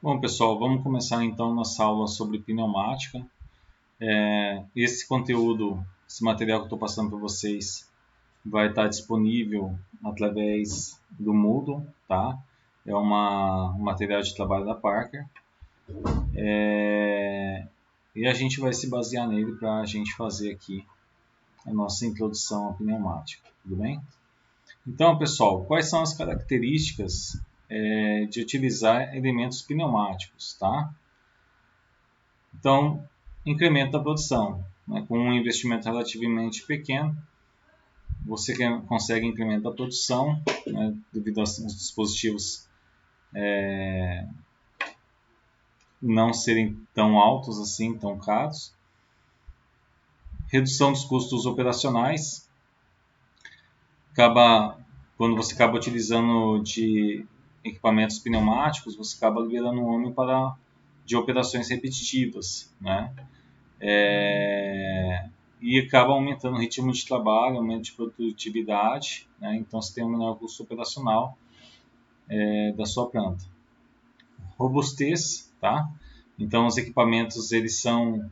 Bom, pessoal, vamos começar então nossa aula sobre pneumática. Esse conteúdo, esse material que eu estou passando para vocês, vai estar disponível através do Moodle, tá? É um material de trabalho da Parker. E a gente vai se basear nele para a gente fazer aqui a nossa introdução à pneumática, tudo bem? Então, pessoal, quais são as características de utilizar elementos pneumáticos, tá? Então, incremento da produção. Né? Com um investimento relativamente pequeno, você consegue incrementar a produção, né? Devido aos dispositivos não serem tão altos assim, tão caros. Redução dos custos operacionais. Quando você acaba utilizando de equipamentos pneumáticos, você acaba liberando o homem de operações repetitivas, né? E acaba aumentando o ritmo de trabalho, aumento de produtividade, né? Então você tem um menor custo operacional da sua planta. Robustez, tá? Então os equipamentos eles são,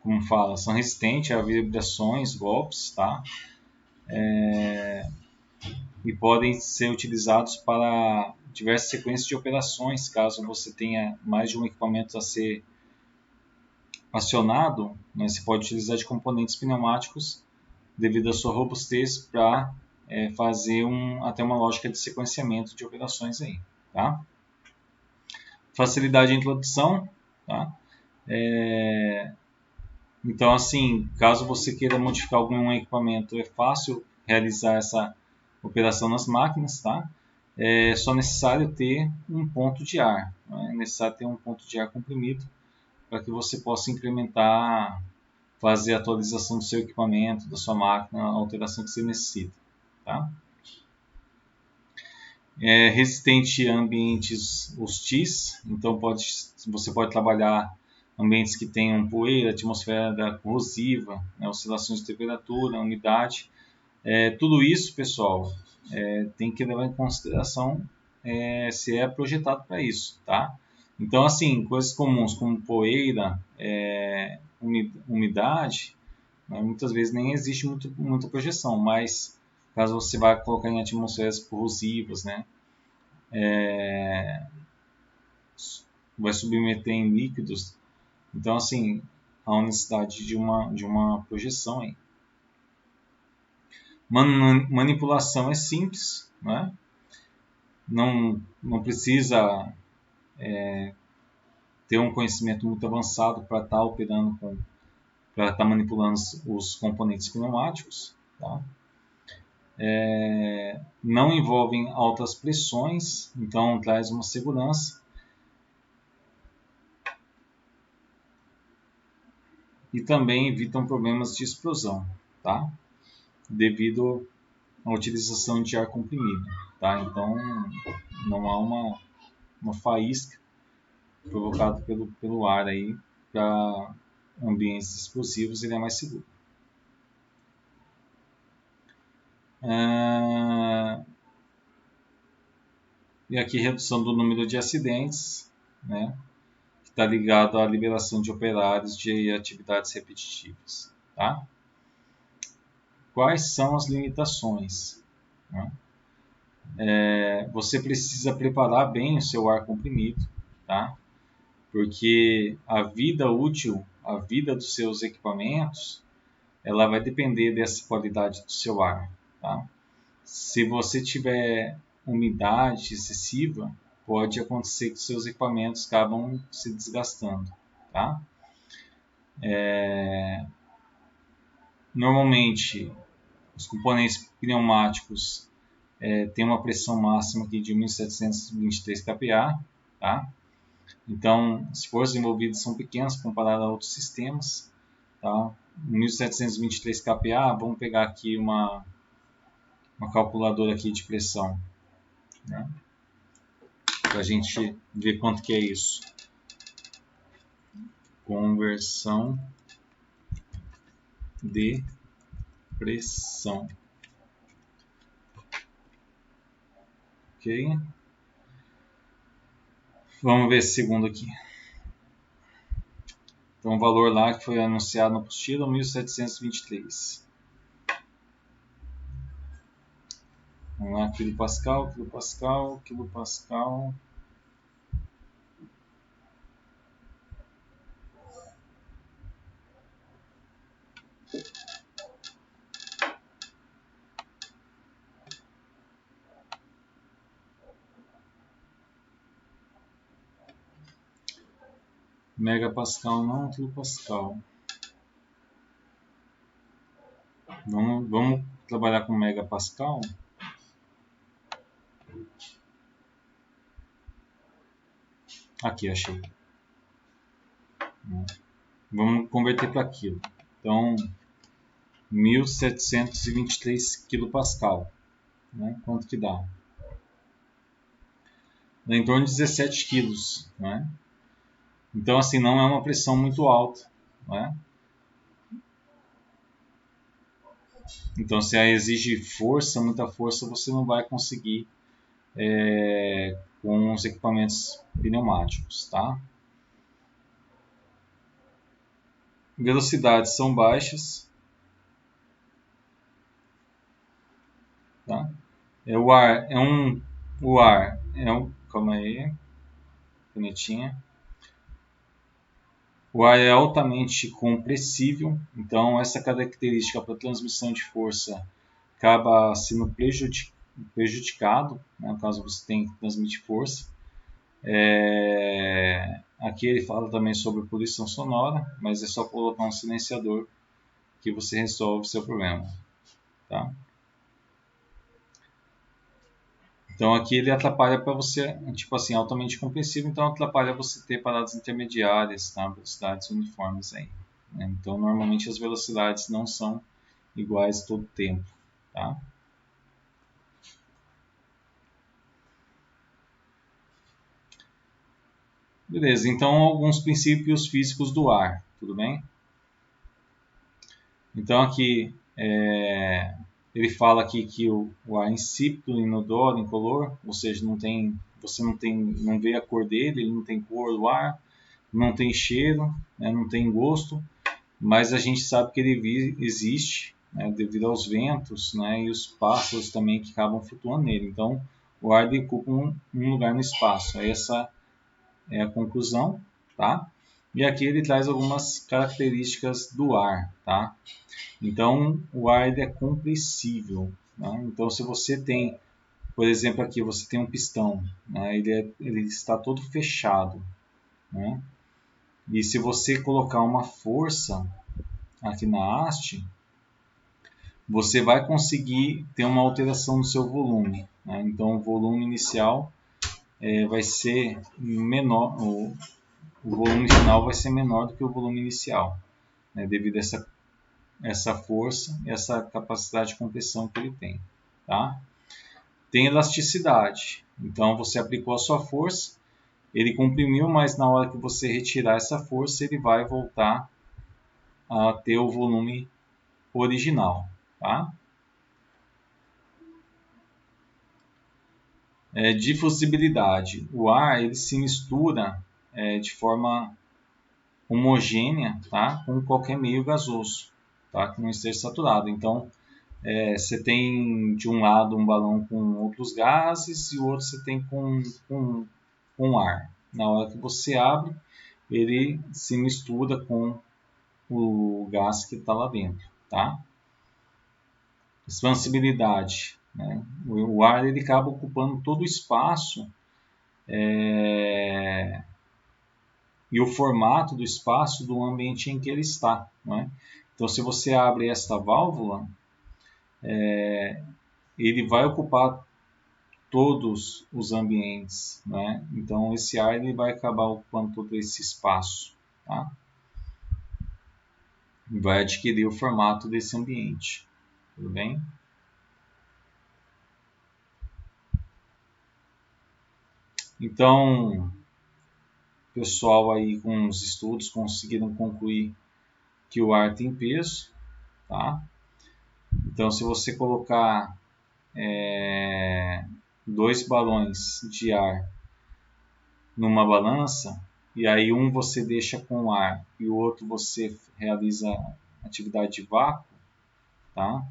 como fala, são resistentes a vibrações, golpes, tá? E podem ser utilizados para diversas sequências de operações, caso você tenha mais de um equipamento a ser acionado, né? Você pode utilizar de componentes pneumáticos devido à sua robustez para fazer até uma lógica de sequenciamento de operações aí, tá? Facilidade de introdução, tá? Então, assim, caso você queira modificar algum equipamento, é fácil realizar essa operação nas máquinas, tá? É só necessário ter um ponto de ar, né? É necessário ter um ponto de ar comprimido para que você possa incrementar, fazer a atualização do seu equipamento, da sua máquina, a alteração que você necessita, tá? Resistente a ambientes hostis, então você pode trabalhar ambientes que tenham poeira, atmosfera corrosiva, né, oscilações de temperatura, umidade. Tudo isso, pessoal, tem que levar em consideração se é projetado para isso, tá? Então, assim, coisas comuns como poeira, umidade, né, muitas vezes nem existe muita projeção, mas caso você vá colocar em atmosferas corrosivas, né, vai submeter em líquidos. Então, assim, há uma necessidade de uma projeção aí. Manipulação é simples, né? Não precisa ter um conhecimento muito avançado para estar operando para estar manipulando os componentes pneumáticos, tá? Não envolvem altas pressões, então traz uma segurança. E também evitam problemas de explosão, tá? Devido à utilização de ar comprimido, tá? Então não há uma faísca provocada pelo ar aí para ambientes explosivos, ele é mais seguro. E aqui redução do número de acidentes, né? Que está ligado à liberação de operários de atividades repetitivas, tá? Quais são as limitações? Né? Você precisa preparar bem o seu ar comprimido, tá? Porque a vida útil, a vida dos seus equipamentos, ela vai depender dessa qualidade do seu ar, tá? Se você tiver umidade excessiva, pode acontecer que seus equipamentos acabam se desgastando, tá? Normalmente, os componentes pneumáticos têm uma pressão máxima aqui de 1723 kPa, tá? Então, as forças envolvidas são pequenas comparado a outros sistemas, tá? 1723 kPa, vamos pegar aqui uma calculadora aqui de pressão, né? Para a gente ver quanto que é isso. Conversão de pressão. Ok? Vamos ver esse segundo aqui. Então, o valor lá que foi anunciado na apostila, 1723. Vamos lá, quilopascal, quilopascal, quilopascal. Megapascal não, quilopascal. Vamos trabalhar com megapascal. Aqui, achei. Vamos converter para quilo. Então, 1723 quilopascal. Né? Quanto que dá? Dá em torno de 17 quilos. Né? Então, assim, não é uma pressão muito alta. Né? Então, se exige força, muita força, você não vai conseguir com os equipamentos pneumáticos. Tá? Velocidades são baixas. Tá? Calma aí, canetinha. O ar é altamente compressível, então essa característica para transmissão de força acaba sendo prejudicado, né, caso você tenha que transmitir força. Aqui ele fala também sobre poluição sonora, mas é só colocar um silenciador que você resolve o seu problema. Tá? Então aqui ele atrapalha para você, tipo assim, altamente compressível, então atrapalha você ter paradas intermediárias, tá? Velocidades uniformes aí. Né? Então normalmente as velocidades não são iguais todo o tempo, tá? Beleza, então alguns princípios físicos do ar, tudo bem? Então aqui ele fala aqui que o ar insípido, inodoro, incolor, ou seja, você não vê a cor dele, ele não tem cor do ar, não tem cheiro, né, não tem gosto, mas a gente sabe que ele existe, né, devido aos ventos, né, e os pássaros também que acabam flutuando nele. Então, o ar ocupa um lugar no espaço. Essa é a conclusão, tá? E aqui ele traz algumas características do ar, tá? Então, o ar ele é compressível, né? Então, se você tem, por exemplo, aqui você tem um pistão, né? Ele está todo fechado, né? E se você colocar uma força aqui na haste, você vai conseguir ter uma alteração no seu volume. Né? Então, o volume inicial vai ser menor, o volume final vai ser menor do que o volume inicial, né? Devido a essa força e essa capacidade de compressão que ele tem. Tá? Tem elasticidade. Então, você aplicou a sua força, ele comprimiu, mas na hora que você retirar essa força, ele vai voltar a ter o volume original. Tá? Difusibilidade. O ar ele se mistura de forma homogênea, tá? Com qualquer meio gasoso, tá? Que não esteja saturado. Então, você tem de um lado um balão com outros gases e o outro você tem com ar. Na hora que você abre, ele se mistura com o gás que está lá dentro, tá? Expansibilidade, né? O ar ele acaba ocupando todo o espaço e o formato do espaço do ambiente em que ele está. Né? Então, se você abre esta válvula, ele vai ocupar todos os ambientes. Né? Então, esse ar ele vai acabar ocupando todo esse espaço. Tá? E vai adquirir o formato desse ambiente. Tudo bem? Então, o pessoal aí com os estudos conseguiram concluir que o ar tem peso. Tá? Então, se você colocar dois balões de ar numa balança, e aí um você deixa com ar e o outro você realiza atividade de vácuo, tá?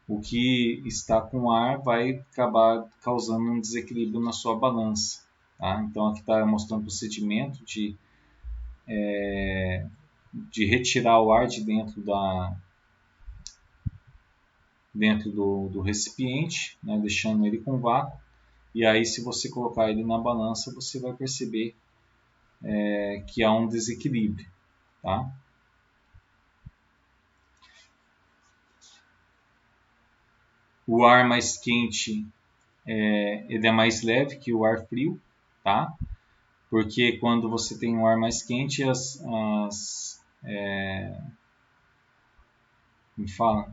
O que está com ar vai acabar causando um desequilíbrio na sua balança, tá? Então aqui está mostrando o procedimento de retirar o ar de dentro do recipiente, né? Deixando ele com vácuo. E aí, se você colocar ele na balança, você vai perceber que há um desequilíbrio, tá? O ar mais quente ele é mais leve que o ar frio, tá? Porque quando você tem um ar mais quente, me fala,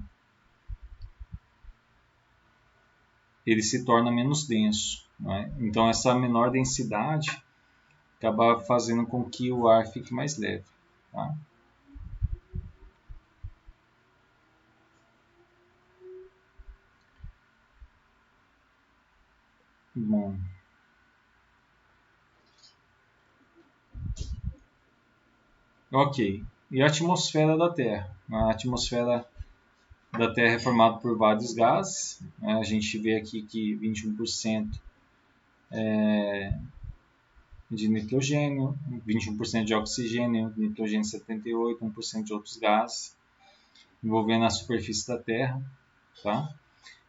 ele se torna menos denso, né? Então essa menor densidade acaba fazendo com que o ar fique mais leve, tá? Bom, ok. E a atmosfera da Terra? A atmosfera da Terra é formada por vários gases, né? A gente vê aqui que 21% de nitrogênio, 21% de oxigênio, nitrogênio 78%, 1% de outros gases, envolvendo a superfície da Terra, tá?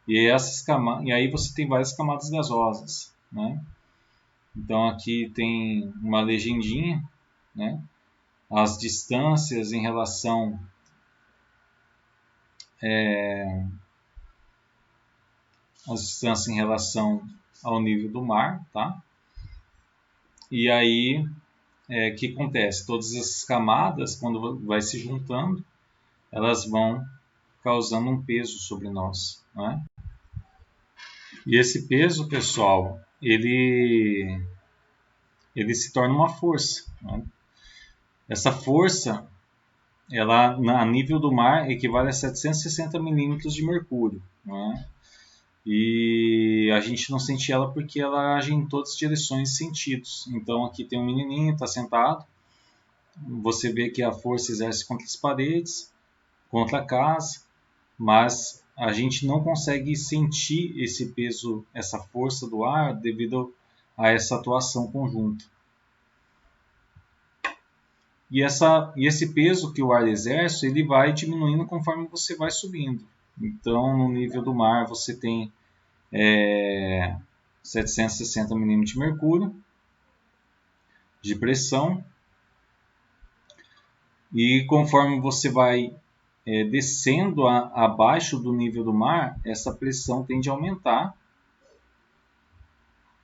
E aí você tem várias camadas gasosas, né? Então aqui tem uma legendinha, né? As distâncias em relação ao nível do mar, tá? E aí o que acontece? Todas essas camadas, quando vai se juntando, elas vão causando um peso sobre nós, né? E esse peso, pessoal, ele se torna uma força, né? Essa força, ela a nível do mar equivale a 760 milímetros de mercúrio, né? E a gente não sente ela porque ela age em todas as direções e sentidos. Então aqui tem um menininho, está sentado, você vê que a força exerce contra as paredes, contra a casa, mas a gente não consegue sentir esse peso, essa força do ar devido a essa atuação conjunta. E esse peso que o ar exerce, ele vai diminuindo conforme você vai subindo. Então, no nível do mar, você tem 760 milímetros de mercúrio de pressão. E conforme você vai descendo abaixo do nível do mar, essa pressão tende a aumentar,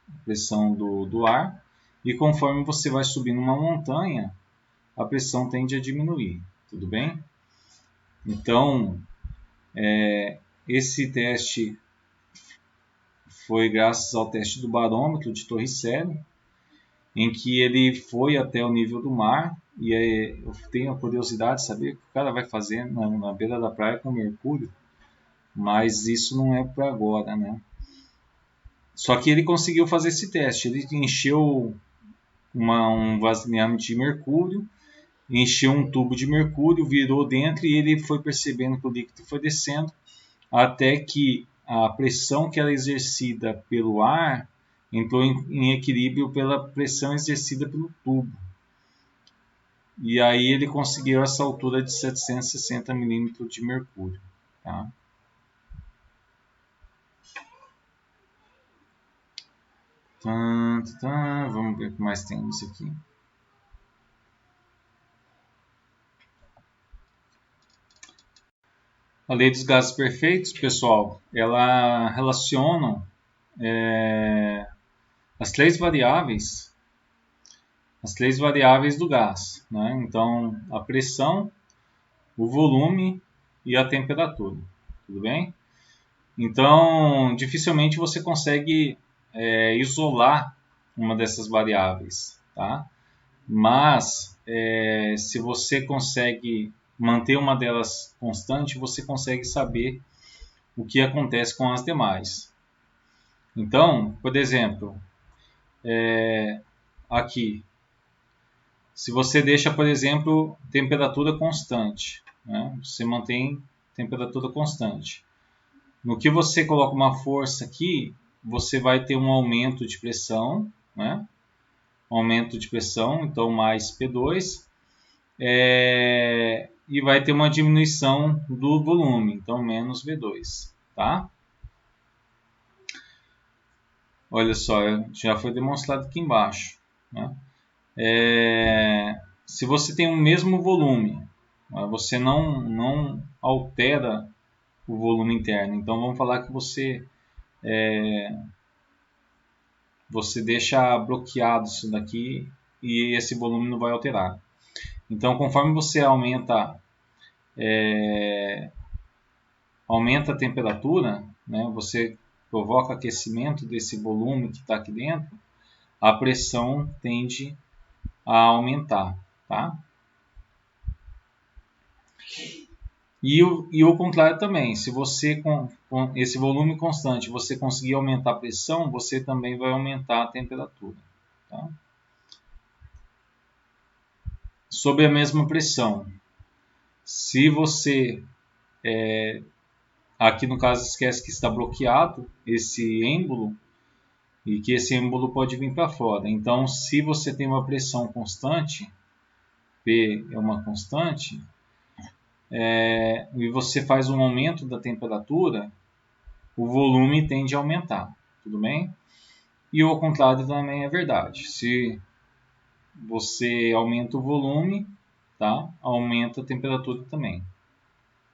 a pressão do ar. E conforme você vai subindo uma montanha, a pressão tende a diminuir, tudo bem? Então, esse teste foi graças ao teste do barômetro de Torricelli, em que ele foi até o nível do mar, e eu tenho a curiosidade de saber o que o cara vai fazer na beira da praia com mercúrio, mas isso não é para agora, né? Só que ele conseguiu fazer esse teste, ele encheu um vasilhame de mercúrio, encheu um tubo de mercúrio, virou dentro e ele foi percebendo que o líquido foi descendo até que a pressão que era exercida pelo ar entrou em equilíbrio pela pressão exercida pelo tubo. E aí ele conseguiu essa altura de 760 milímetros de mercúrio. Tá? Vamos ver o que mais tem nisso aqui. A lei dos gases perfeitos, pessoal, ela relaciona as três variáveis do gás, né? Então, a pressão, o volume e a temperatura, tudo bem? Então, dificilmente você consegue isolar uma dessas variáveis, tá? Mas, se você consegue manter uma delas constante, você consegue saber o que acontece com as demais. Então, por exemplo, aqui, se você deixa, por exemplo, temperatura constante, né? Você mantém temperatura constante. No que você coloca uma força aqui, você vai ter um aumento de pressão, né? Aumento de pressão, então mais P2, e vai ter uma diminuição do volume, então menos V2, tá? Olha só, já foi demonstrado aqui embaixo, né? Se você tem o mesmo volume, você não altera o volume interno. Então vamos falar que você deixa bloqueado isso daqui e esse volume não vai alterar. Então conforme você aumenta a temperatura, né, você provoca aquecimento desse volume que está aqui dentro, a pressão tende a aumentar, tá? E o contrário também, se você com esse volume constante você conseguir aumentar a pressão, você também vai aumentar a temperatura. Tá? Sobre a mesma pressão, se você, aqui no caso esquece que está bloqueado esse êmbolo, e que esse êmbolo pode vir para fora. Então se você tem uma pressão constante, P é uma constante, e você faz um aumento da temperatura, o volume tende a aumentar, tudo bem? E o contrário também é verdade. Se você aumenta o volume, tá? Aumenta a temperatura também,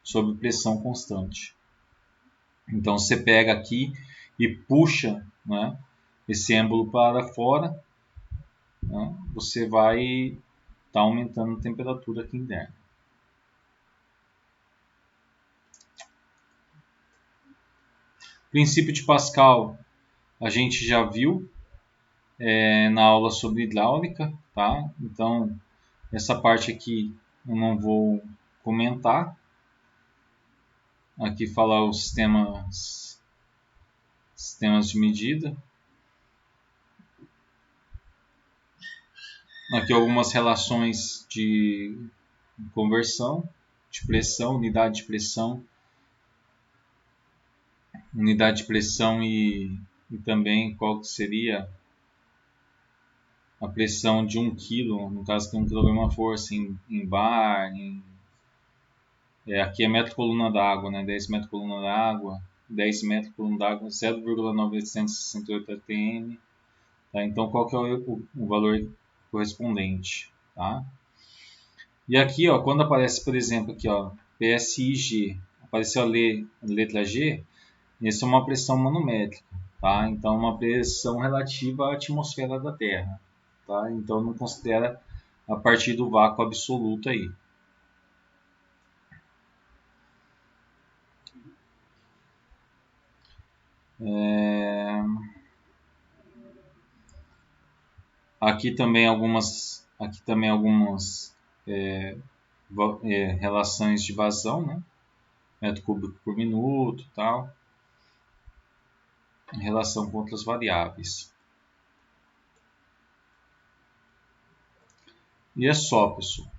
sob pressão constante. Então você pega aqui e puxa, né, esse êmbolo para fora, né, você vai estar aumentando a temperatura aqui interna. Princípio de Pascal a gente já viu na aula sobre hidráulica, tá? Então essa parte aqui eu não vou comentar. Aqui fala os sistemas de medida. Aqui algumas relações de conversão, de pressão, unidade de pressão e também qual que seria a pressão de 1 kg, no caso que 1 kg é uma força em bar, aqui é metro coluna d'água, né? 10 metros coluna d'água, 10 metros coluna d'água, 0,968 atm. Tá? Então qual que é o valor correspondente? Tá? E aqui, ó, quando aparece, por exemplo, aqui, ó, PSIG, apareceu a letra G, isso é uma pressão manométrica, tá? Então, uma pressão relativa à atmosfera da Terra, tá? Então, não considera a partir do vácuo absoluto aí. Aqui também algumas relações de vazão, né? Metro cúbico por minuto, tal. Em relação com outras variáveis. E é só, pessoal.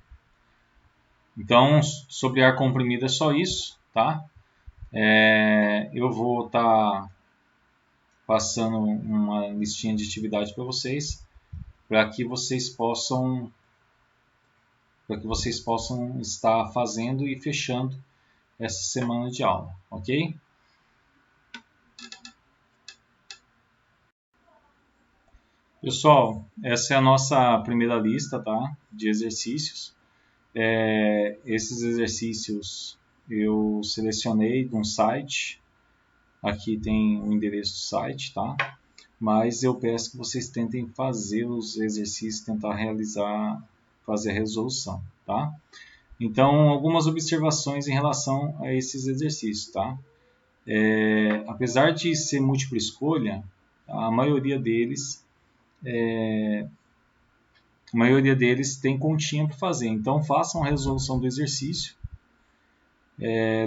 Então, sobre ar comprimido é só isso, tá? Eu vou estar passando uma listinha de atividade para vocês, para que vocês possam estar fazendo e fechando essa semana de aula, ok? Pessoal, essa é a nossa primeira lista, tá? De exercícios. Esses exercícios eu selecionei de um site. Aqui tem o endereço do site, tá? Mas eu peço que vocês tentem fazer os exercícios, tentar fazer a resolução, tá? Então, algumas observações em relação a esses exercícios, tá? Apesar de ser múltipla escolha, a maioria deles tem continha para fazer. Então, façam a resolução do exercício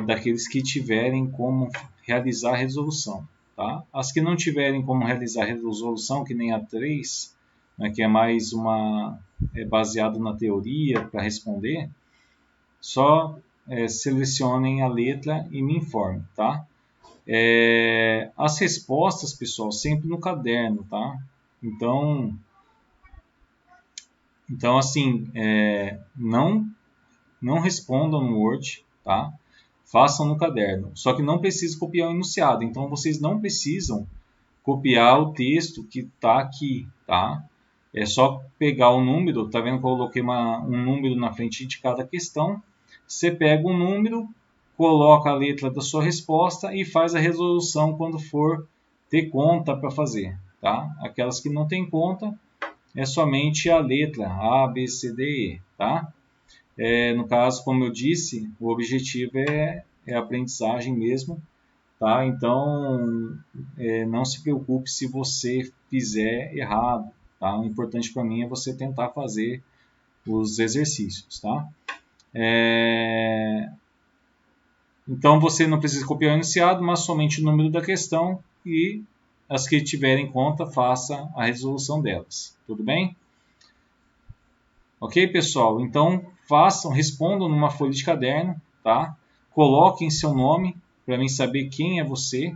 daqueles que tiverem como realizar a resolução. Tá? As que não tiverem como realizar a resolução, que nem a 3, né, que é mais baseado na teoria para responder, só selecionem a letra e me informem, tá? As respostas, pessoal, sempre no caderno, tá? Então assim, não respondam no Word, tá? Façam no caderno. Só que não precisa copiar o enunciado. Então vocês não precisam copiar o texto que está aqui, tá? É só pegar o número, tá vendo que eu coloquei um número na frente de cada questão. Você pega o número, coloca a letra da sua resposta e faz a resolução quando for ter conta para fazer, tá? Aquelas que não tem conta, é somente a letra A, B, C, D, E, tá? No caso, como eu disse, o objetivo é a aprendizagem mesmo, tá? Então, não se preocupe se você fizer errado, tá? O importante para mim é você tentar fazer os exercícios, tá? Então, você não precisa copiar o enunciado, mas somente o número da questão e as que tiverem conta, faça a resolução delas. Tudo bem? Ok, pessoal? Então, respondam numa folha de caderno, tá? Coloquem seu nome para mim saber quem é você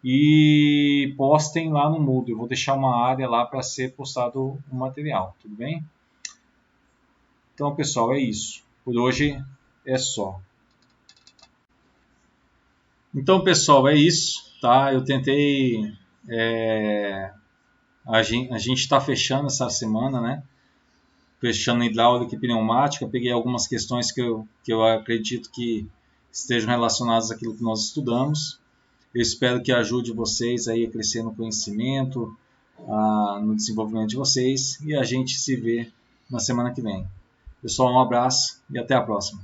e postem lá no Moodle. Eu vou deixar uma área lá para ser postado o material, tudo bem? Então, pessoal, é isso. Por hoje é só. Então, pessoal, é isso, tá? Eu tentei... A gente está fechando essa semana, né? Fechando hidráulica e pneumática. Peguei algumas questões que eu acredito que estejam relacionadas àquilo que nós estudamos. Eu espero que ajude vocês aí a crescer no conhecimento, no desenvolvimento de vocês, e a gente se vê na semana que vem. Pessoal, um abraço e até a próxima.